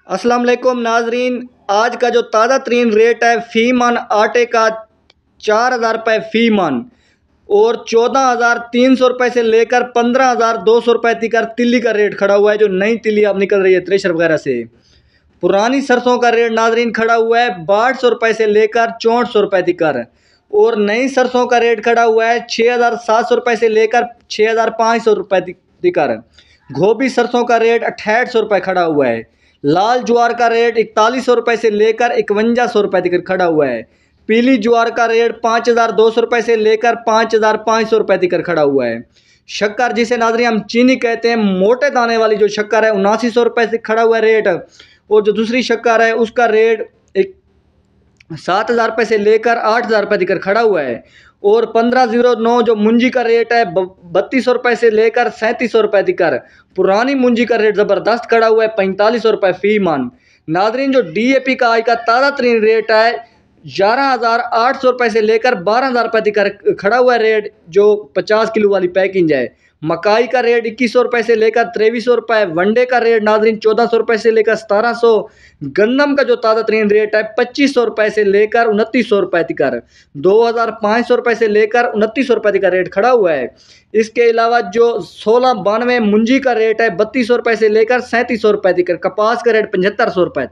अस्सलाम वालेकुम नाजरीन। आज का जो ताज़ा तरीन रेट है फ़ी मन आटे का 4,000 रुपये फ़ी मन और 14,300 रुपये से लेकर 15,200 रुपये तक तिल्ली का रेट खड़ा हुआ है। जो नई तिल्ली अब निकल रही है थ्रेशर वगैरह से। पुरानी सरसों का रेट नाजरीन खड़ा हुआ है 6200 रुपये से लेकर 6400 रुपये तक और नई सरसों का रेट खड़ा हुआ है 6,700 रुपये से लेकर 6,500 रुपये तक। गोभी सरसों का रेट 6800 रुपये खड़ा हुआ है। लाल ज्वार का रेट 4100 रुपये से लेकर 5100 रुपये तक खड़ा हुआ है। पीली ज्वार का रेट 5,200 रुपये से लेकर 5,500 रुपये तक खड़ा हुआ है। शक्कर जिसे नाजरीन हम चीनी कहते हैं, मोटे दाने वाली जो शक्कर है 7900 रुपये से खड़ा हुआ है रेट। और जो दूसरी शक्कर है उसका रेट 7,000 रुपये से लेकर 8,000 रुपये तक खड़ा हुआ है। और 1509 जो मुंजी का रेट है 3200 रुपये से लेकर 3700 रुपये तक। पुरानी मुंजी का रेट ज़बरदस्त खड़ा हुआ है 4500 रुपये फ़ी मन। नाजरीन जो DAP का आज का ताज़ा तरीन रेट है 11,800 रुपये से लेकर 12,000 रुपये तक खड़ा हुआ है रेट, जो 50 किलो वाली पैकिंग है। मकाई का रेट 2100 रुपये से लेकर 2300 रुपये। वनडे का रेट नाजरीन 1400 रुपये से लेकर 1700। गंदम का जो ताज़ा तरीन रेट है 2500 रुपये से लेकर 2900 रुपये तक। 2,500 रुपये से लेकर 2900 रुपये तक रेट खड़ा हुआ है। इसके अलावा जो 1692 मुंजी का रेट है 3200 रुपये से लेकर 3700 रुपये तक। कपास का रेट 7500 रुपये।